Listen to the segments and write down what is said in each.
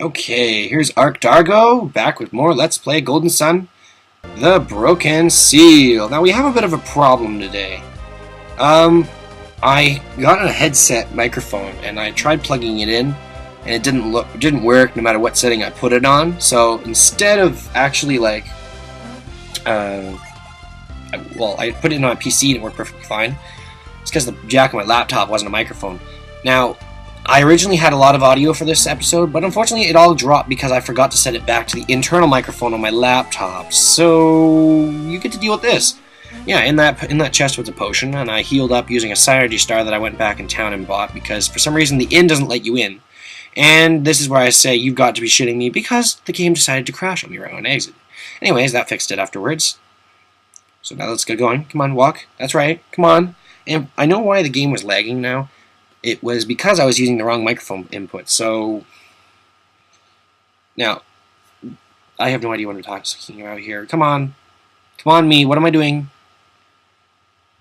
Okay, here's Arc Dargo, back with more Let's Play Golden Sun, The Broken Seal. Now we have a bit of a problem today. I got a headset microphone and I tried plugging it in, and it didn't work no matter what setting I put it on. So instead of actually I put it in on a PC and it worked perfectly fine. It's because the jack of my laptop wasn't a microphone. Now, I originally had a lot of audio for this episode, but unfortunately it all dropped because I forgot to set it back to the internal microphone on my laptop. So you get to deal with this. Yeah, in that chest was a potion, and I healed up using a Synergy Star that I went back in town and bought because for some reason the inn doesn't let you in. And this is where I say you've got to be shitting me because the game decided to crash on me right on exit. Anyways, that fixed it afterwards. So now let's get going. Come on, walk. That's right. Come on. And I know why the game was lagging now. It was because I was using the wrong microphone input. So now I have no idea what I'm talking about here. Come on. Come on, me. What am I doing?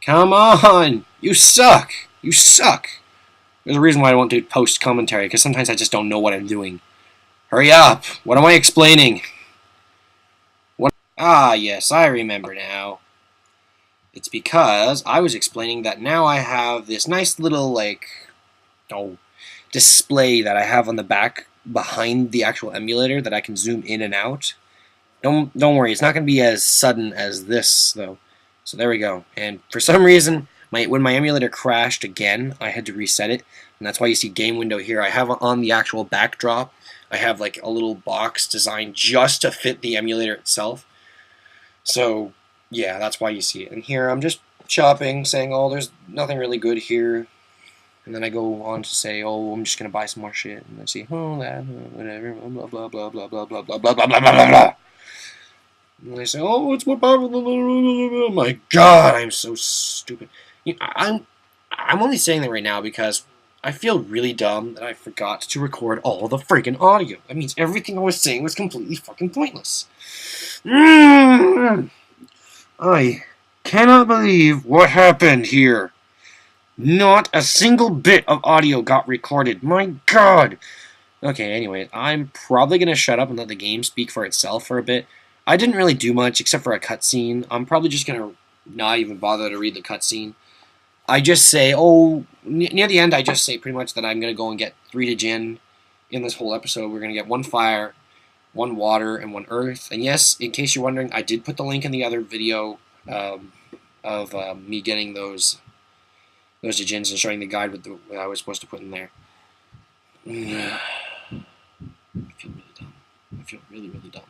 Come on. You suck. You suck. There's a reason why I won't do post commentary, because sometimes I just don't know what I'm doing. Hurry up. What am I explaining? What? Ah, yes, I remember now. It's because I was explaining that now I have this nice little, display that I have on the back behind the actual emulator that I can zoom in and out. Don't worry, it's not going to be as sudden as this, though. So there we go. And for some reason, when my emulator crashed again, I had to reset it. And that's why you see game window here. I have on the actual backdrop, I have like a little box designed just to fit the emulator itself. So yeah, that's why you see it. And here I'm just shopping, saying, oh, there's nothing really good here. And then I go on to say, oh, I'm just going to buy some more shit. And I see, oh, that, whatever, blah, blah, blah, blah, blah, blah, blah, blah, blah, blah, blah, blah. And I say, oh, it's more powerful. Oh my God, I'm so stupid. I'm only saying that right now because I feel really dumb that I forgot to record all the freaking audio. That means everything I was saying was completely fucking pointless. I cannot believe what happened here. Not a single bit of audio got recorded. My God. Okay, anyway, I'm probably going to shut up and let the game speak for itself for a bit. I didn't really do much except for a cutscene. I'm probably just going to not even bother to read the cutscene. I just say, near the end, I just say pretty much that I'm going to go and get 3 Djinn in this whole episode. We're going to get 1 fire, 1 water, and 1 earth. And yes, in case you're wondering, I did put the link in the other video of me getting those Djinns and showing the guide with what I was supposed to put in there. I feel really dumb. I feel really, really dumb.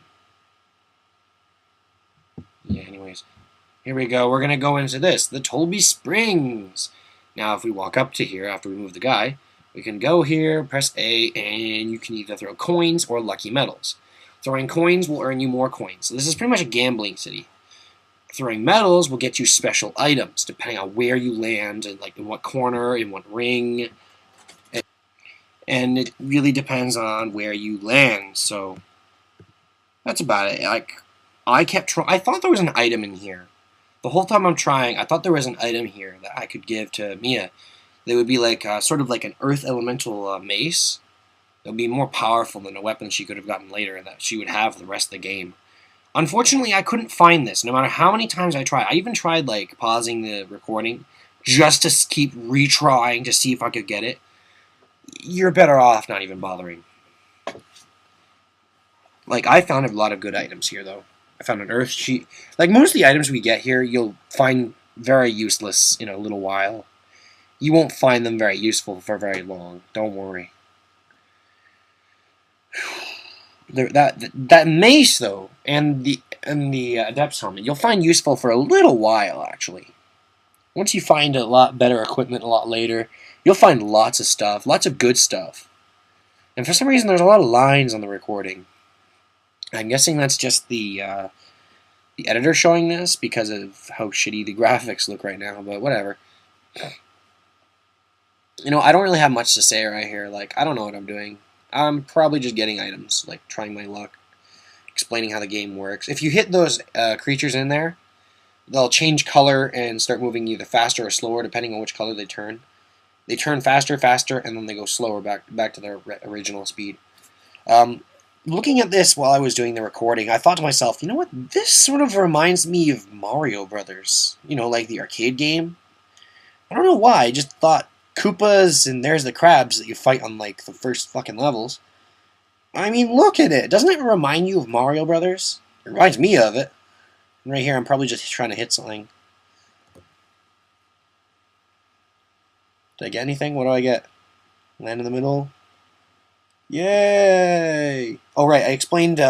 Yeah, anyways. Here we go. We're going to go into this. The Tolby Springs. Now, if we walk up to here after we move the guy, we can go here, press A, and you can either throw coins or lucky medals. Throwing coins will earn you more coins. So this is pretty much a gambling city. Throwing medals will get you special items, depending on where you land, and in what corner, in what ring. And it really depends on where you land, so that's about it. I kept trying. I thought there was an item in here. The whole time I'm trying, I thought there was an item here that I could give to Mia. They would be sort of like an earth elemental mace. It would be more powerful than a weapon she could have gotten later that she would have the rest of the game. Unfortunately, I couldn't find this, no matter how many times I tried. I even tried, pausing the recording just to keep retrying to see if I could get it. You're better off not even bothering. I found a lot of good items here, though. I found an earth sheet. Most of the items we get here, you'll find very useless in a little while. You won't find them very useful for very long. Don't worry. That mace, though, and the Adept's helmet, you'll find useful for a little while, actually. Once you find a lot better equipment a lot later, you'll find lots of stuff, lots of good stuff. And for some reason, there's a lot of lines on the recording. I'm guessing that's just the editor showing this because of how shitty the graphics look right now, but whatever. I don't really have much to say right here. I don't know what I'm doing. I'm probably just getting items, trying my luck, explaining how the game works. If you hit those creatures in there, they'll change color and start moving either faster or slower, depending on which color they turn. They turn faster, and then they go slower back to their original speed. Um, Looking at this while I was doing the recording, I thought to myself, you know what? This sort of reminds me of Mario Brothers. You know, like the arcade game. I don't know why. I just thought Koopas and there's the crabs that you fight on like the first fucking levels. I mean, look at it. Doesn't it remind you of Mario Brothers? It reminds me of it. And right here, I'm probably just trying to hit something. Did I get anything? What do I get? Land in the middle. Yay! Oh, right. I explained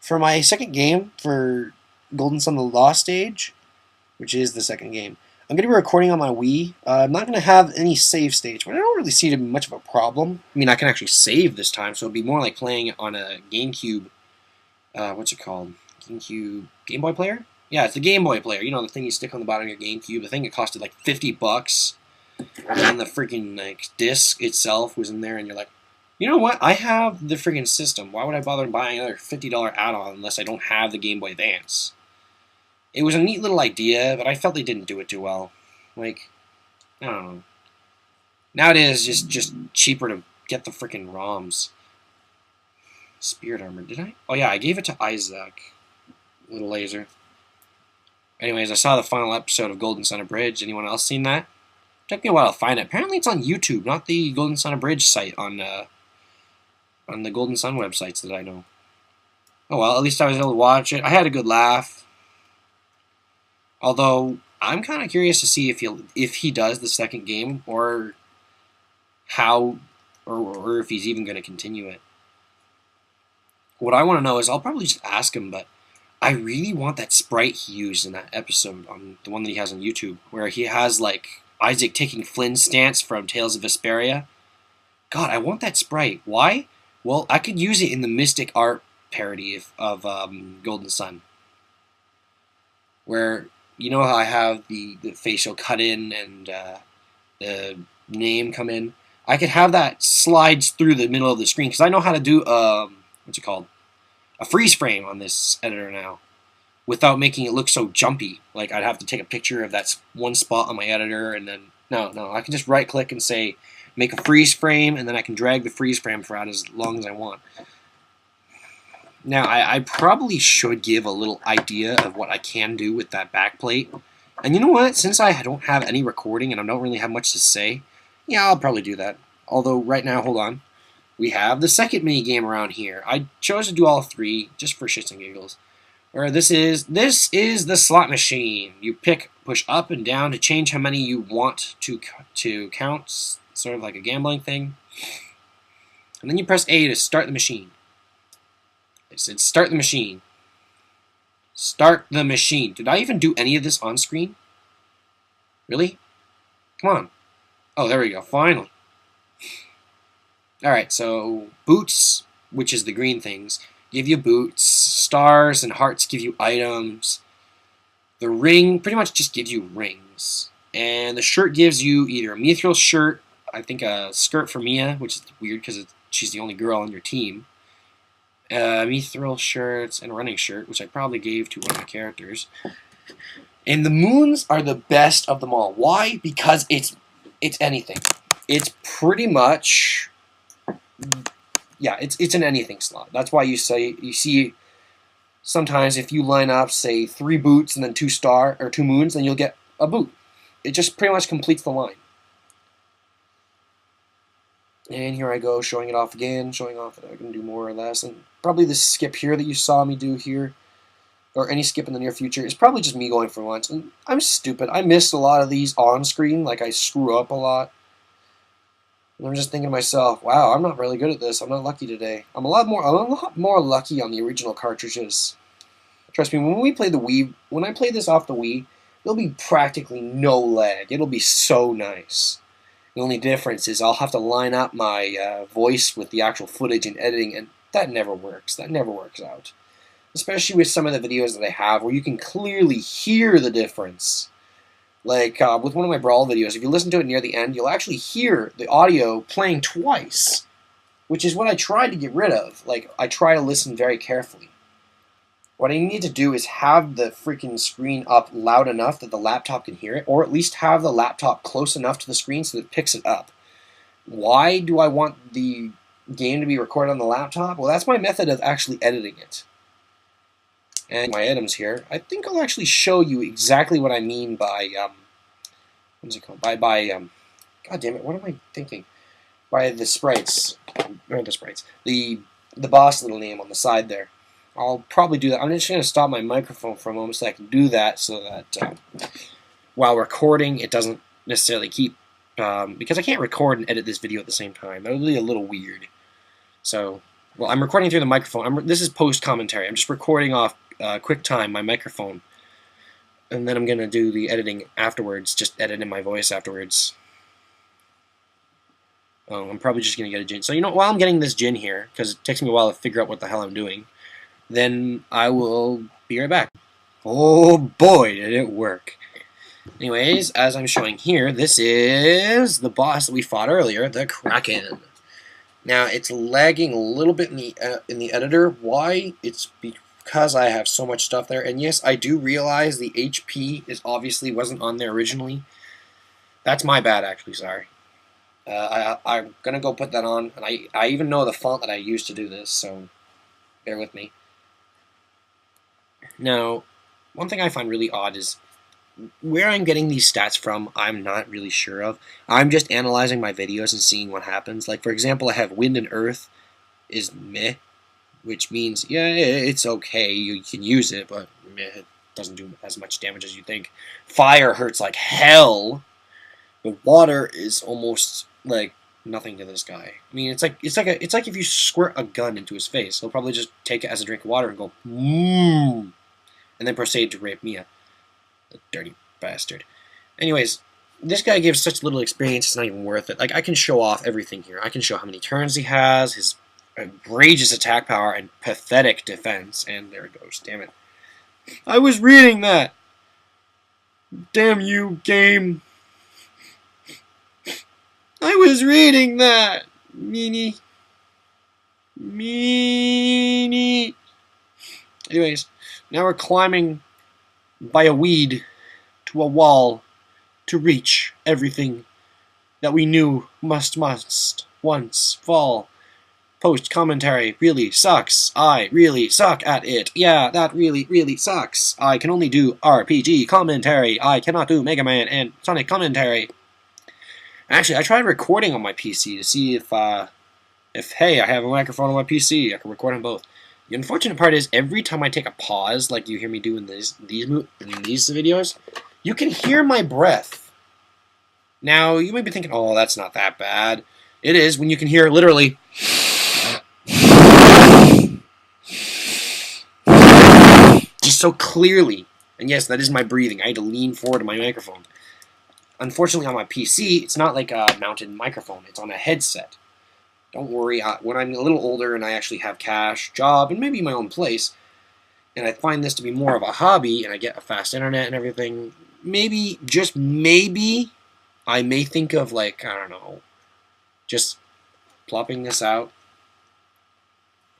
for my second game for Golden Sun: The Lost Stage, which is the second game. I'm going to be recording on my Wii. I'm not going to have any save stage, but I don't really see it much of a problem. I mean, I can actually save this time, so it'll be more like playing on a GameCube. What's it called? GameCube Game Boy player? Yeah, it's the Game Boy player. You know, the thing you stick on the bottom of your GameCube. The thing that costed like $50, and the freaking like disc itself was in there, and you're like, you know what? I have the freaking system. Why would I bother buying another $50 add-on unless I don't have the Game Boy Advance? It was a neat little idea, but I felt they didn't do it too well. Like, I don't know. Nowadays, it's just cheaper to get the freaking ROMs. Spirit armor, did I? Oh yeah, I gave it to Isaac. Little laser. Anyways, I saw the final episode of Golden Sun Bridge. Anyone else seen that? It took me a while to find it. Apparently it's on YouTube, not the Golden Sun Bridge site on the Golden Sun websites that I know. Oh well, at least I was able to watch it. I had a good laugh. Although I'm kind of curious to see if he does the second game or how or if he's even going to continue it. What I want to know is I'll probably just ask him, but I really want that sprite he used in that episode on the one that he has on YouTube, where he has like Isaac taking Flynn's stance from Tales of Vesperia. God, I want that sprite. Why? Well, I could use it in the Mystic Art parody of Golden Sun, where you know how I have the facial cut in and the name come in. I could have that slides through the middle of the screen because I know how to do what's it called? A freeze frame on this editor now, without making it look so jumpy. Like I'd have to take a picture of that one spot on my editor, and then no, I can just right click and say make a freeze frame, and then I can drag the freeze frame for out as long as I want. Now I probably should give a little idea of what I can do with that backplate. And you know what? Since I don't have any recording and I don't really have much to say, yeah, I'll probably do that. Although right now, hold on. We have the second mini game around here. I chose to do all three just for shits and giggles. Where this is the slot machine. You push up and down to change how many you want to count, sort of like a gambling thing. And then you press A to start the machine. I said start the machine. Start the machine. Did I even do any of this on screen? Really? Come on. Oh, there we go. Finally. Alright, so boots, which is the green things, give you boots. Stars and hearts give you items. The ring pretty much just gives you rings. And the shirt gives you either a mithril shirt, I think a skirt for Mia, which is weird because she's the only girl on your team. Mithril shirts and a running shirt, which I probably gave to one of my characters. And the moons are the best of them all. Why? Because it's anything. It's pretty much, yeah, it's an anything slot. That's why you see sometimes if you line up, say 3 boots and then 2 moons, then you'll get a boot. It just pretty much completes the line. And here I go, showing it off again, showing off that I can do more or less. And probably this skip here that you saw me do here, or any skip in the near future, is probably just me going for lunch. And I'm stupid. I missed a lot of these on screen, like I screw up a lot. And I'm just thinking to myself, wow, I'm not really good at this. I'm not lucky today. I'm a lot more lucky on the original cartridges. Trust me, when I play this off the Wii, there'll be practically no lag. It'll be so nice. The only difference is I'll have to line up my voice with the actual footage and editing, and that never works. That never works out. Especially with some of the videos that I have where you can clearly hear the difference. Like with one of my Brawl videos, if you listen to it near the end, you'll actually hear the audio playing twice, which is what I tried to get rid of. Like, I try to listen very carefully. What I need to do is have the freaking screen up loud enough that the laptop can hear it, or at least have the laptop close enough to the screen so that it picks it up. Why do I want the game to be recorded on the laptop? Well, that's my method of actually editing it. And my items here, I think I'll actually show you exactly what I mean by, what's it called? God damn it, what am I thinking? By the sprites, or the sprites, the boss little name on the side there. I'll probably do that. I'm just going to stop my microphone for a moment so I can do that, so that while recording it doesn't necessarily keep, because I can't record and edit this video at the same time. That would be a little weird. So, well, I'm recording through the microphone. This is post-commentary. I'm just recording off QuickTime, my microphone. And then I'm going to do the editing afterwards, just edit in my voice afterwards. Oh, I'm probably just going to get a gin. So, you know, while I'm getting this gin here, because it takes me a while to figure out what the hell I'm doing, then I will be right back. Oh boy, did it work. Anyways, as I'm showing here, this is the boss that we fought earlier, the Kraken. Now, it's lagging a little bit in the editor. Why? It's because I have so much stuff there. And yes, I do realize the HP wasn't on there originally. That's my bad, actually, sorry. I'm going to go put that on. And I even know the font that I used to do this, so bear with me. Now, one thing I find really odd is where I'm getting these stats from, I'm not really sure of. I'm just analyzing my videos and seeing what happens. Like, for example, I have wind and earth is meh, which means, yeah, it's okay, you can use it, but meh, it doesn't do as much damage as you think. Fire hurts like hell, but water is almost like nothing to this guy. I mean, it's like if you squirt a gun into his face, he'll probably just take it as a drink of water and go, mmm, and then proceed to rape Mia. The dirty bastard. Anyways, this guy gives such little experience, it's not even worth it. Like, I can show off everything here. I can show how many turns he has, his outrageous attack power, and pathetic defense. And there it goes, damn it. I was reading that! Damn you, game. I was reading that! Meanie. Anyways, now we're climbing by a weed to a wall to reach everything that we knew must once fall. Post commentary really sucks. I really suck at it. Yeah, that really sucks. I can only do RPG commentary. I cannot do Mega Man and Sonic commentary. Actually, I tried recording on my PC to see if hey, I have a microphone on my PC, I can record on both. The unfortunate part is every time I take a pause, like you hear me do in these videos, you can hear my breath. Now, you may be thinking, oh, that's not that bad. It is when you can hear literally just so clearly. And yes, that is my breathing. I had to lean forward to my microphone. Unfortunately, on my PC, it's not like a mounted microphone. It's on a headset. Don't worry, when I'm a little older and I actually have cash, job, and maybe my own place, and I find this to be more of a hobby, and I get a fast internet and everything, maybe, just maybe, I may think of, like, I don't know, just plopping this out,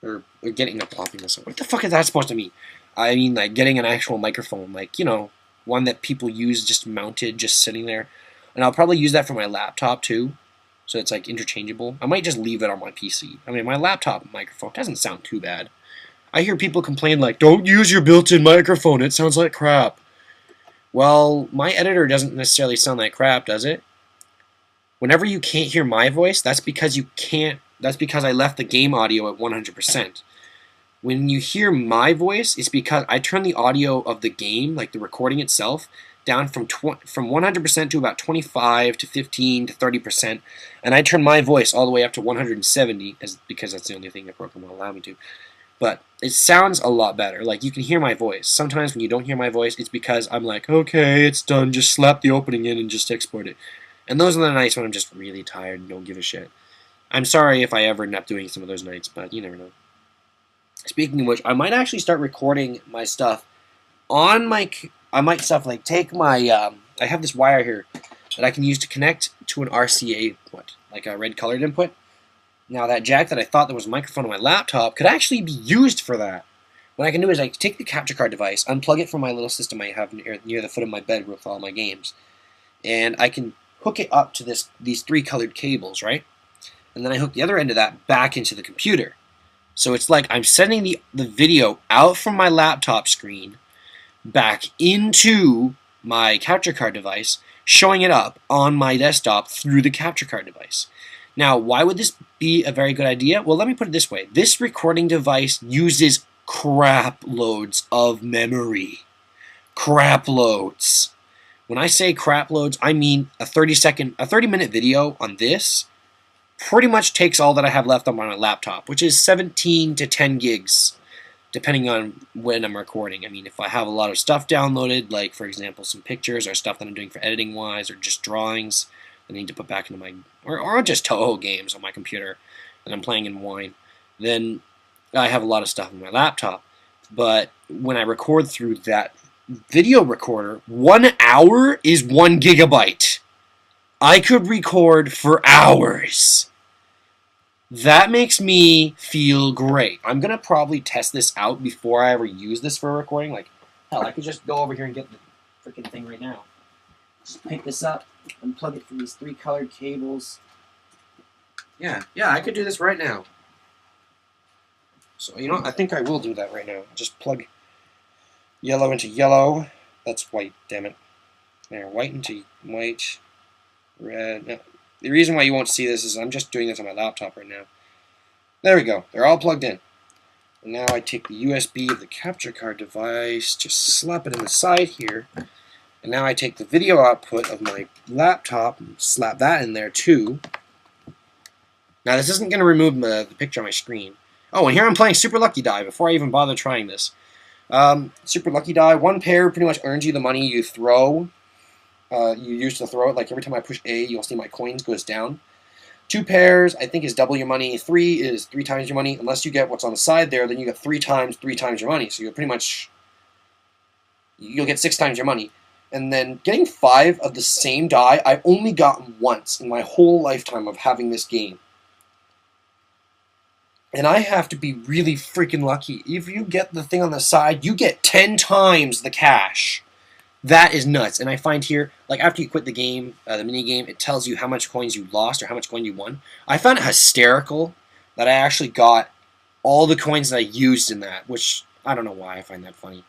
or plopping this out. What the fuck is that supposed to mean? I mean, like, getting an actual microphone, like, you know, one that people use just mounted, just sitting there, and I'll probably use that for my laptop, too. So it's like interchangeable. I might just leave it on my PC. I mean, my laptop microphone doesn't sound too bad. I hear people complain like, don't use your built-in microphone, it sounds like crap. Well, my editor doesn't necessarily sound like crap, does it? Whenever you can't hear my voice, that's because I left the game audio at 100%. When you hear my voice, it's because I turn the audio of the game, like the recording itself, down from 100% to about 25 to 15 to 30%, and I turn my voice all the way up to 170, because that's the only thing the program will allow me to. But it sounds a lot better. Like, you can hear my voice. Sometimes when you don't hear my voice, it's because I'm like, okay, it's done, just slap the opening in and just export it. And those are the nights when I'm just really tired and don't give a shit. I'm sorry if I ever end up doing some of those nights, but you never know. Speaking of which, I might actually start recording my stuff on my... I might stuff like take my, I have this wire here that I can use to connect to an RCA input, like a red colored input. Now that jack that I thought that was a microphone on my laptop could actually be used for that. What I can do is I can take the capture card device, unplug it from my little system I have near the foot of my bed with all my games, and I can hook it up to these three colored cables, right? and then I hook the other end of that back into the computer. So it's like I'm sending the video out from my laptop screen back into my capture card device, showing it up on my desktop through the capture card device. Now, why would this be a very good idea? Well, let me put it this way. This recording device uses crap loads of memory. Crap loads. When I say crap loads, I mean a 30-minute video on this pretty much takes all that I have left on my laptop, which is 17 to 10 gigs, depending on when I'm recording. I mean, if I have a lot of stuff downloaded, like, for example, some pictures or stuff that I'm doing for editing-wise, or just drawings I need to put back into my, or just Toho games on my computer that I'm playing in Wine, then I have a lot of stuff on my laptop. But when I record through that video recorder, 1 hour is 1 gigabyte. I could record for hours. That makes me feel great. I'm going to probably test this out before I ever use this for a recording. Like, hell, I could just go over here and get the freaking thing right now. Just pick this up and plug it through these 3 colored cables. Yeah, I could do this right now. So, you know, I think I will do that right now. Just plug yellow into yellow. That's white, damn it. There, white into white. Red. No. The reason why you won't see this is I'm just doing this on my laptop right now. There we go. They're all plugged in. And now I take the USB of the capture card device, just slap it in the side here. And now I take the video output of my laptop and slap that in there too. Now this isn't going to remove the picture on my screen. Oh, and here I'm playing Super Lucky Die before I even bother trying this. Super Lucky Die, 1 pair pretty much earns you the money you throw. You use to throw it. Like every time I push A, you'll see my coins goes down. 2 pairs, I think, is double your money. 3 is 3 times your money. Unless you get what's on the side there, then you get 3 times your money. So you're pretty much, you'll get 6 times your money. And then getting 5 of the same die, I've only gotten once in my whole lifetime of having this game. And I have to be really freaking lucky. If you get the thing on the side, you get 10 times the cash. That is nuts. And I find here, like after you quit the game, the mini game, it tells you how much coins you lost or how much coin you won. I found it hysterical that I actually got all the coins that I used in that, which I don't know why I find that funny.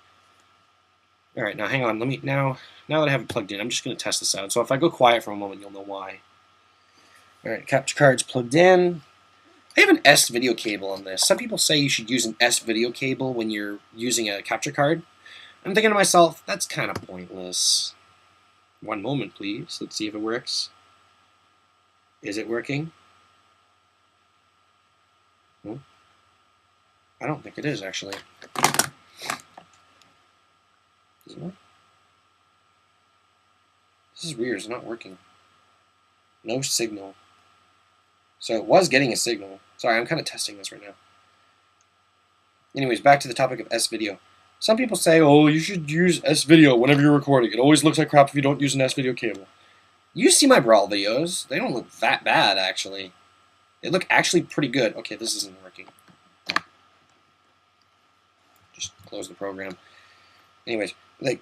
All right, now hang on. Let me now that I have it plugged in, I'm just going to test this out. So if I go quiet for a moment, you'll know why. All right, capture card's plugged in. I have an S video cable on this. Some people say you should use an S video cable when you're using a capture card. I'm thinking to myself, that's kind of pointless. One moment, please. Let's see if it works. Is it working? No? I don't think it is, actually. Is it work? This is weird. It's not working. No signal. So it was getting a signal. Sorry, I'm kind of testing this right now. Anyways, back to the topic of S-Video. Some people say, oh, you should use S-Video whenever you're recording. It always looks like crap if you don't use an S-Video cable. You see my Brawl videos. They don't look that bad, actually. They look actually pretty good. Okay, this isn't working. Just close the program. Anyways, like,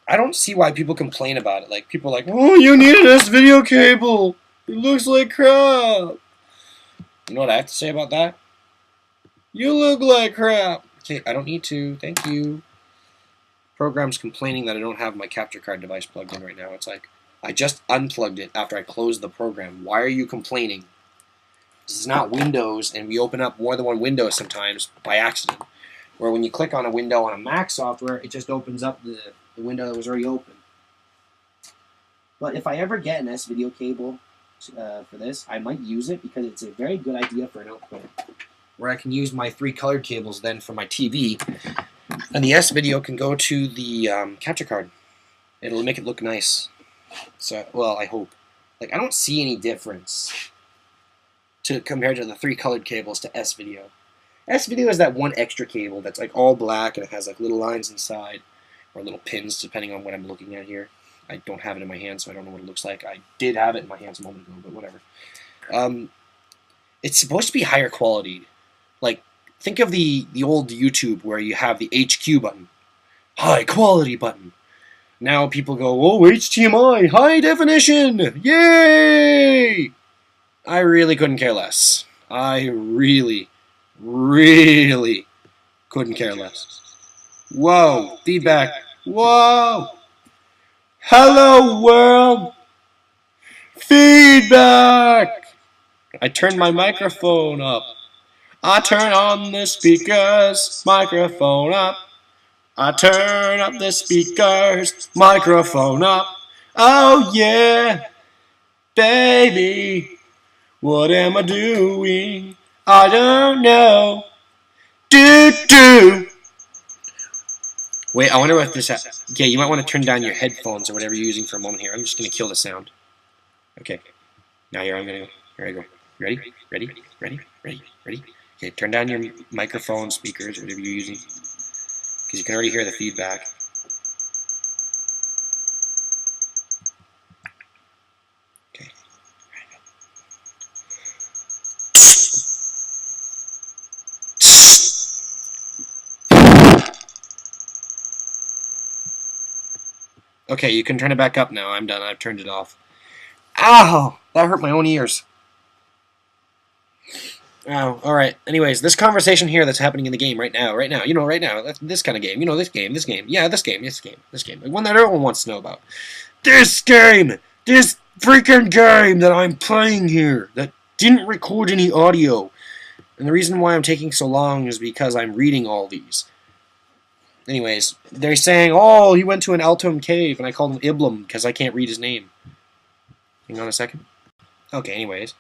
I don't see why people complain about it. Like, people are like, oh, you need an S-Video cable. It looks like crap. You know what I have to say about that? You look like crap. Okay, I don't need to. Thank you. Program's complaining that I don't have my capture card device plugged in right now. It's like, I just unplugged it after I closed the program. Why are you complaining? This is not Windows, and we open up more than one window sometimes by accident. Where when you click on a window on a Mac software, it just opens up the window that was already open. But if I ever get an S-Video cable for this, I might use it because it's a very good idea for an output. Where I can use my 3 colored cables then for my TV, and the S-Video can go to the capture card. It'll make it look nice. So, well, I hope. Like, I don't see any difference compared to the 3 colored cables to S-Video. S-Video is that one extra cable that's like all black and it has like little lines inside, or little pins depending on what I'm looking at here. I don't have it in my hand, so I don't know what it looks like. I did have it in my hands a moment ago, but whatever. It's supposed to be higher quality. Like, think of the old YouTube where you have the HQ button. High quality button. Now people go, oh, HDMI, high definition! Yay! I really couldn't care less. I really, really couldn't care less. Whoa, feedback. Whoa! Hello, world! Feedback! I turned my microphone up. I turn on the speakers, microphone up. I turn up the speakers, microphone up. Oh yeah, baby, what am I doing? I don't know. Do. Wait, I wonder what this. Yeah, you might want to turn down your headphones or whatever you're using for a moment here. I'm just gonna kill the sound. Okay. Now here I'm gonna go. Here I go. Ready? Ready? Ready? Ready? Ready? Okay, turn down your microphone, speakers, whatever you're using, because you can already hear the feedback. Okay. Okay, you can turn it back up now. I'm done. I've turned it off. Ow! That hurt my own ears. Oh, alright. Anyways, this conversation here that's happening in the game right now, you know, right now, this kind of game, you know, this game, yeah, this game, like one that everyone wants to know about. This game! This freaking game that I'm playing here, that didn't record any audio. And the reason why I'm taking so long is because I'm reading all these. Anyways, they're saying, oh, he went to an Altum cave, and I called him Iblim because I can't read his name. Hang on a second. Okay, anyways.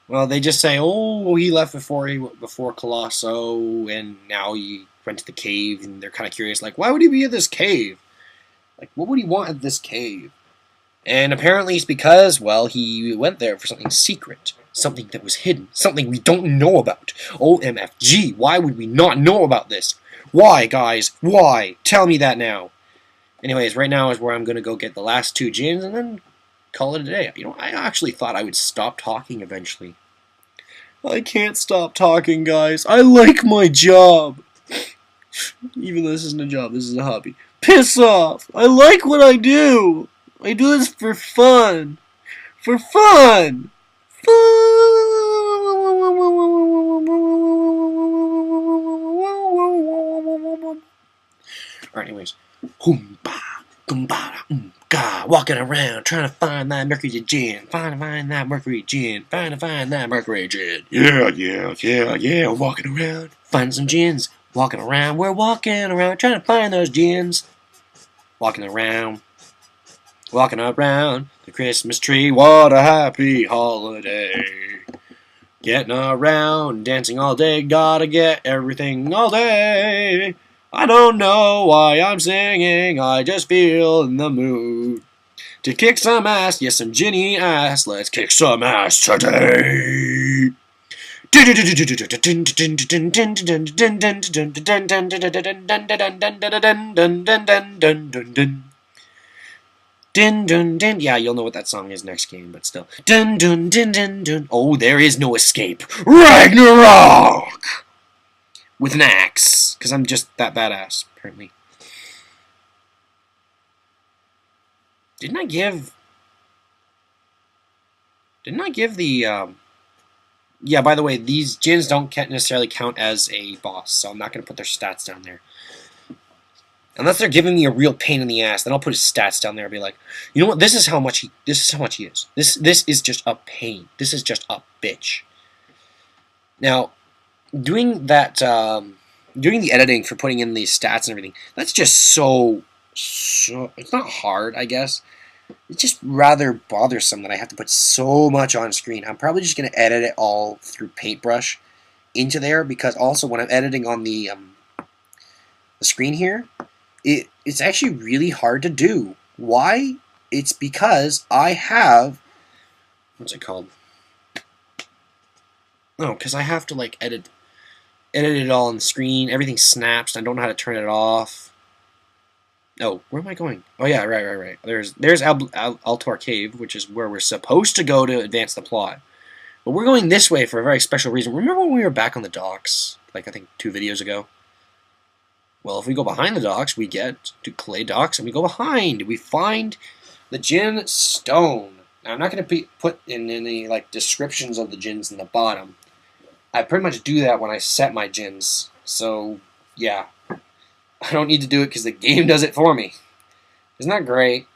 Well, they just say, oh, he left before Colosso, and now he went to the cave, and they're kind of curious, like, why would he be at this cave? Like, what would he want at this cave? And apparently it's because, well, he went there for something secret, something that was hidden, something we don't know about. OMFG, why would we not know about this? Why, guys? Why? Tell me that now. Anyways, right now is where I'm going to go get the last 2 gins, and then call it a day. You know, I actually thought I would stop talking eventually. I can't stop talking, guys. I like my job. Even though this isn't a job, this is a hobby. Piss off! I like what I do. I do this for fun. For fun! Alright, anyways. Walking around trying to find that mercury gin. Find that mercury gin. Find that mercury gin. Yeah. Walking around. Find some gins. Walking around. We're walking around trying to find those gins. Walking around the Christmas tree. What a happy holiday. Getting around, dancing all day. Gotta get everything all day. I don't know why I'm singing, I just feel in the mood to kick some ass, yes, some Ginny ass. Let's kick some ass today. Dun dun dun. Yeah, you'll know what that song is next game, but still. Dun dun dun dun dun. Oh, there is no escape. Ragnarok! With an axe, because I'm just that badass, apparently. Didn't I give the, yeah, by the way, these gins don't necessarily count as a boss, so I'm not going to put their stats down there. Unless they're giving me a real pain in the ass, then I'll put his stats down there and be like, you know what, this is how much he is. This is just a pain. This is just a bitch. Now, doing the editing for putting in these stats and everything, that's just so it's not hard, I guess. It's just rather bothersome that I have to put so much on screen. I'm probably just going to edit it all through Paintbrush into there, because also when I'm editing on the screen here, it's actually really hard to do. Why? It's because I have, what's it called? Oh, because I have to like edit it all on the screen. Everything snaps. I don't know how to turn it off. Oh, where am I going? Oh yeah, right. There's Altor Cave, which is where we're supposed to go to advance the plot. But we're going this way for a very special reason. Remember when we were back on the docks, like I think 2 videos ago? Well, if we go behind the docks, we get to Clay Docks, and we go behind. We find The Djinn Stone. Now, I'm not going to put in any like descriptions of the djinns in the bottom. I pretty much do that when I set my djinns. So, yeah. I don't need to do it because the game does it for me. Isn't that great?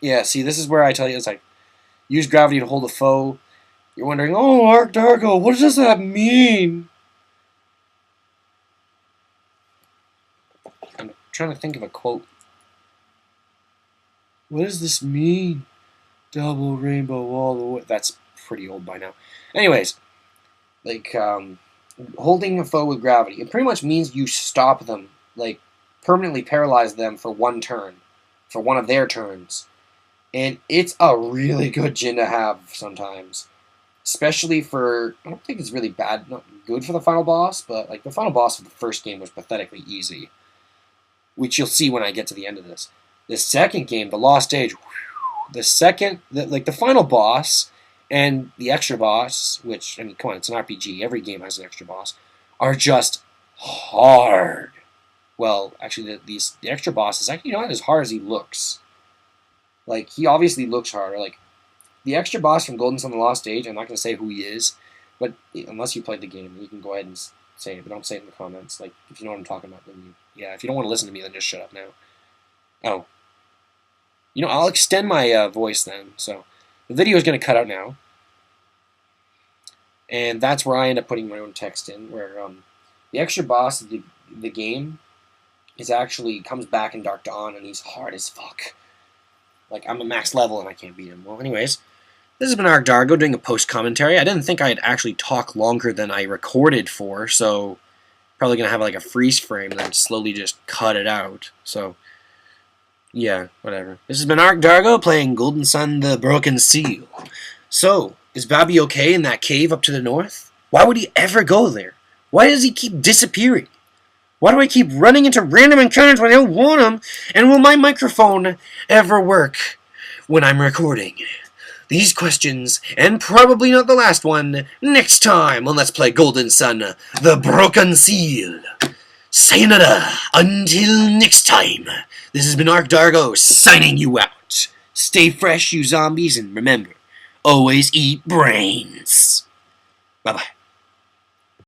Yeah, see, this is where I tell you, it's like, use gravity to hold a foe. You're wondering, oh, Arc Dargo, what does that mean? I'm trying to think of a quote. What does this mean? Double rainbow all the way. That's pretty old by now. Anyways, like, holding a foe with gravity, it pretty much means you stop them, like, permanently paralyze them for one turn, for one of their turns. And it's a really good djinn to have sometimes. Especially for, I don't think it's really bad, not good for the final boss, but like the final boss of the first game was pathetically easy. Which you'll see when I get to the end of this. The second game, the Lost Age, the final boss and the extra boss, which, I mean, come on, it's an RPG, every game has an extra boss, are just hard. Well, actually, the extra boss is actually not as hard as he looks. Like, he obviously looks harder. Like, the extra boss from Golden Sun: The Lost Age, I'm not going to say who he is, but unless you played the game, you can go ahead and say it, but don't say it in the comments. Like, if you know what I'm talking about, then yeah, if you don't want to listen to me, then just shut up now. Oh. You know, I'll extend my voice then, so the video is going to cut out now. And that's where I end up putting my own text in, where the extra boss of the game is actually comes back in Dark Dawn, and he's hard as fuck. Like, I'm a max level, and I can't beat him. Well, anyways, this has been Arc Dargo doing a post-commentary. I didn't think I'd actually talk longer than I recorded for, so probably going to have like a freeze frame and then slowly just cut it out. So, yeah, whatever. This has been Arc Dargo playing Golden Sun: The Broken Seal. So, is Bobby okay in that cave up to the north? Why would he ever go there? Why does he keep disappearing? Why do I keep running into random encounters when I don't want them? And will my microphone ever work when I'm recording? These questions, and probably not the last one, next time on Let's Play Golden Sun: The Broken Seal. Sayonara, until next time. This has been Arc Dargo signing you out. Stay fresh, you zombies, and remember, always eat brains. Bye-bye.